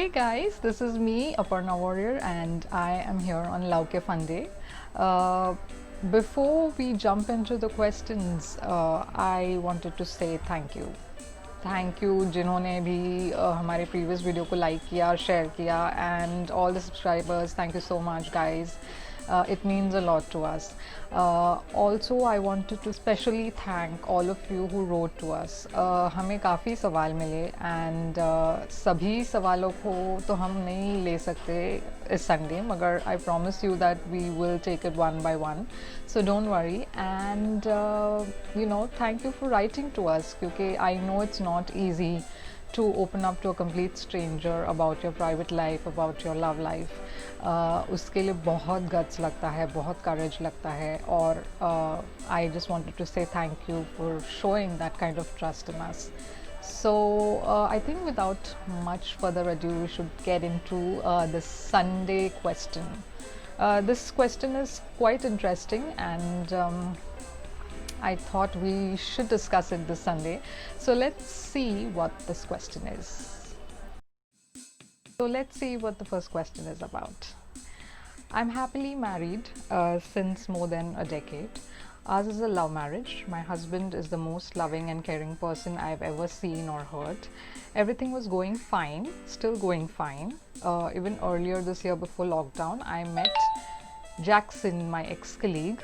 Hey guys, this is me, Aparna Warrior, and I am here on Love.kefunday. Uh, Before we jump into the questions, I wanted to say thank you. Thank you जिन्होंने भी हमारे previous video को like किया, share किया, and all the subscribers, thank you so much guys. It means a lot to us. Also, I wanted to specially thank all of you who wrote to us. हमें काफ़ी सवाल मिले and सभी सवालों को तो हम नहीं ले सकते इस संडे, मगर I promise you that we will take it one by one. So don't worry, and thank you for writing to us, क्योंकि I know it's not easy to open up to a complete stranger about your private life, about your love life. उसके लिए बहुत guts लगता है, बहुत courage लगता है, और I just wanted to say thank you for showing that kind of trust in us. So I think without much further ado, we should get into the Sunday question. This question is quite interesting, and I thought we should discuss it this Sunday. So let's see what this question is. So let's see what the first question is about. I'm happily married since more than a decade. Ours is a love marriage. My husband is the most loving and caring person I've ever seen or heard. Everything was going fine, still going fine. Even earlier this year, before lockdown, I met Jackson, my ex-colleague.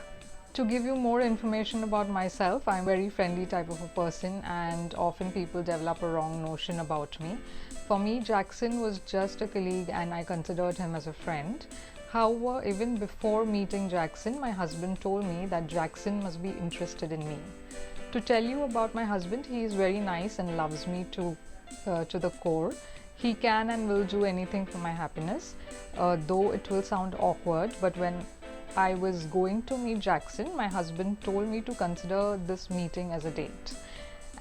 To give you more information about myself, I'm a very friendly type of a person, and often people develop a wrong notion about me. For me, Jackson was just a colleague and I considered him as a friend. However, even before meeting Jackson, my husband told me that Jackson must be interested in me. To tell you about my husband, he is very nice and loves me to the core. He can and will do anything for my happiness, though it will sound awkward, but when I was going to meet Jackson, my husband told me to consider this meeting as a date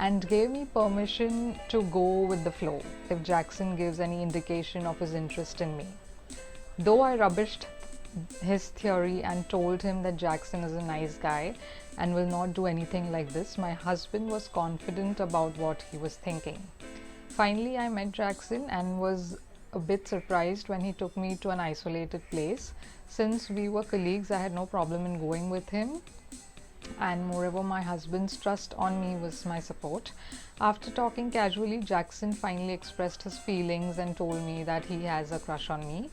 and gave me permission to go with the flow if Jackson gives any indication of his interest in me. Though I rubbished his theory and told him that Jackson is a nice guy and will not do anything like this, my husband was confident about what he was thinking. Finally, I met Jackson and was a bit surprised when he took me to an isolated place. Since we were colleagues, I had no problem in going with him, and moreover, my husband's trust on me was my support. After talking casually, Jackson finally expressed his feelings and told me that he has a crush on me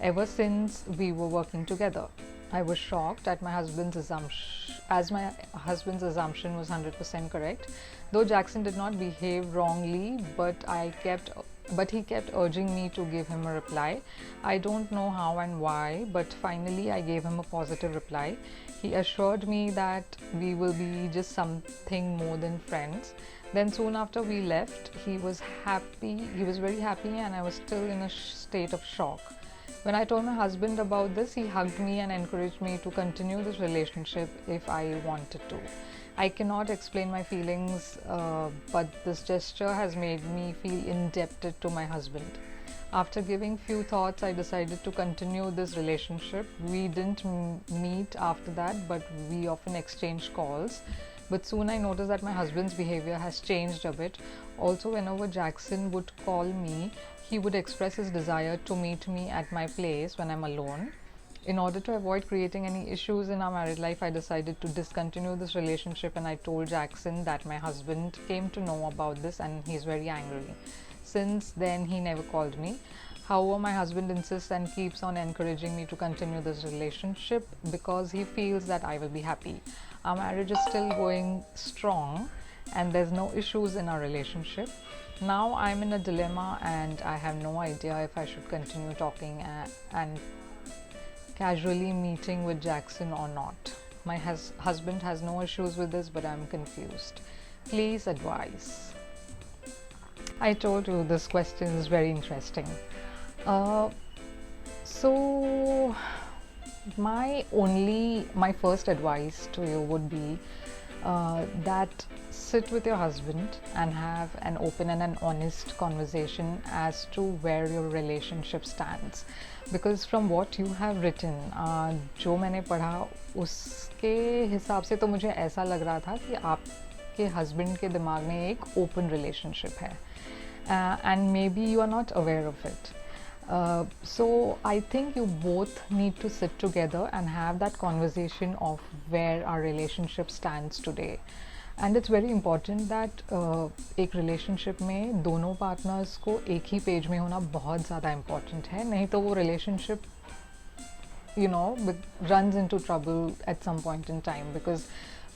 ever since we were working together. I was shocked at my husband's assumption, as my husband's assumption was 100% correct. Though Jackson did not behave wrongly, but he kept urging me to give him a reply. I don't know how and why, but finally I gave him a positive reply. He assured me that we will be just something more than friends. Then soon after we left, he was very happy, and I was still in a state of shock. When I told my husband about this, he hugged me and encouraged me to continue this relationship if I wanted to. I cannot explain my feelings, but this gesture has made me feel indebted to my husband. After giving few thoughts, I decided to continue this relationship. We didn't meet after that, but we often exchanged calls. But soon I noticed that my husband's behavior has changed a bit. Also, whenever Jackson would call me, he would express his desire to meet me at my place when I'm alone. In order to avoid creating any issues in our married life, I decided to discontinue this relationship, and I told Jackson that my husband came to know about this and he's very angry. Since then, he never called me. However, my husband insists and keeps on encouraging me to continue this relationship because he feels that I will be happy. Our marriage is still going strong and there's no issues in our relationship. Now I'm in a dilemma and I have no idea if I should continue talking and casually meeting with Jackson or not. My husband has no issues with this, but I'm confused. Please advise. I told you this question is very interesting. So my first advice to you would be that sit with your husband and have an open and an honest conversation as to where your relationship stands. Because from what you have written, जो मैंने पढ़ा उसके हिसाब से तो मुझे ऐसा लग रहा था कि आपके हस्बैंड के दिमाग में एक ओपन रिलेशनशिप है, and maybe you are not aware of it. So I think you both need to sit together and have that conversation of where our relationship stands today. And it's very important that एक relationship में दोनों partners को एक ही page में होना बहुत ज़्यादा important है, नहीं तो वो relationship runs into trouble at some point in time, because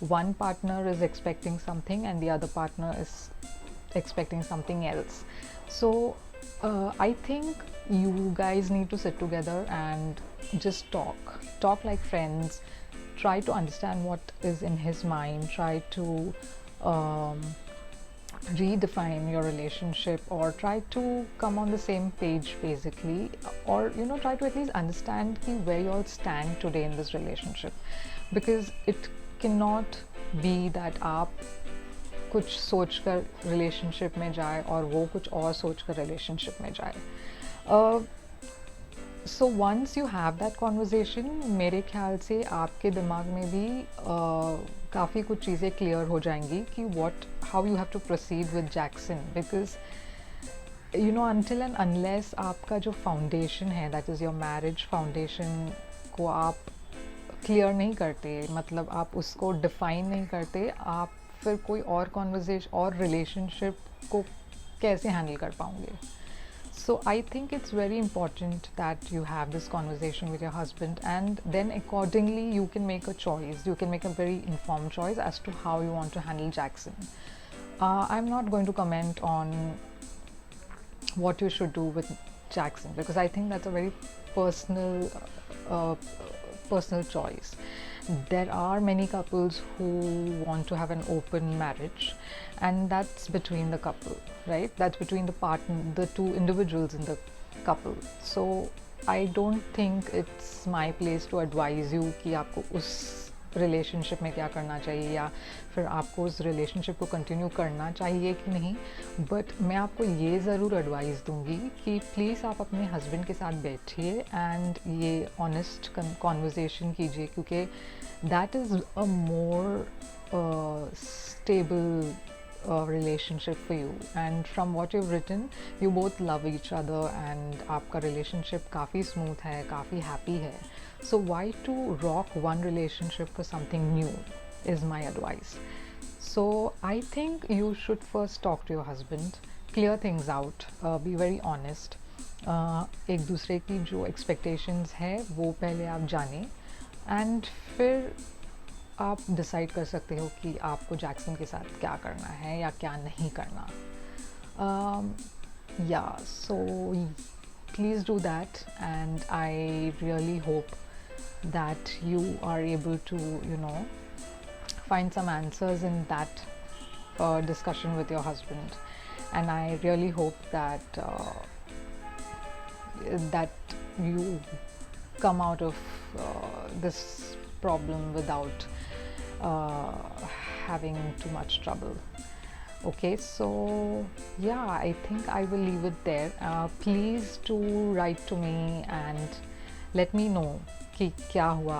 one partner is expecting something and the other partner is expecting something else. So I think you guys need to sit together and just talk like friends. Try to understand what is in his mind, try to redefine your relationship, or try to come on the same page basically, or try to at least understand where you all stand today in this relationship, because it cannot be that आप कुछ सोचकर relationship में जाए और वो कुछ और सोचकर रिलेशनशिप में जाए. So once you have that conversation, मेरे ख्याल से आपके दिमाग में भी काफ़ी कुछ चीज़ें क्लियर हो जाएंगी कि how you have to proceed with Jackson, because until and unless आपका जो फाउंडेशन है, that is your marriage foundation, को आप क्लियर नहीं करते, मतलब आप उसको डिफाइन नहीं करते, आप फिर कोई और कॉन्वर्जेशन और रिलेशनशिप को कैसे हैंडल कर पाओगे. So I think it's very important that you have this conversation with your husband, and then accordingly you can make a choice. You can make a very informed choice as to how you want to handle Jackson. I'm not going to comment on what you should do with Jackson, because I think that's a very personal choice. There are many couples who want to have an open marriage, and that's between the couple, right? That's between the two individuals in the couple. So I don't think it's my place to advise you कि आपको उस relationship में क्या करना चाहिए, या फिर आपको उस रिलेशनशिप को कंटिन्यू करना चाहिए कि नहीं. बट मैं आपको ये ज़रूर एडवाइस दूंगी कि प्लीज़ आप अपने हस्बैंड के साथ बैठिए एंड ये ऑनेस्ट कॉन्वर्जेसन कीजिए, क्योंकि that is a more stable relationship for you. And from what you've written, you both love each other and आपका relationship काफ़ी smooth है, काफ़ी happy है. So why to rock one relationship for something new is my advice. So I think you should first talk to your husband, clear things out, be very honest. एक दूसरे की जो expectations है वो पहले आप जानें, and फिर आप डिसाइड कर सकते हो कि आपको जैक्सन के साथ क्या करना है या क्या नहीं करना. So please do that, and I really hope that you are able to find some answers in that discussion with your husband, and I really hope that that you come out of this problem without having too much trouble. Okay, so yeah, I think I will leave it there. Please do write to me and let me know कि क्या हुआ.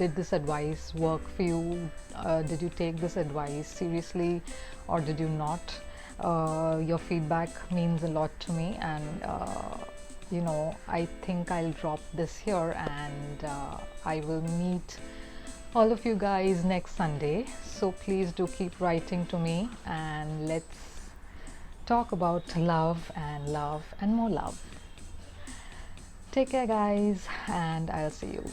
Did this advice work for you? Did you take this advice seriously or did you not? Your feedback means a lot to me, and I think I'll drop this here, and I will meet all of you guys next Sunday. So please do keep writing to me, and let's talk about love and more love. Take care guys, and I'll see you.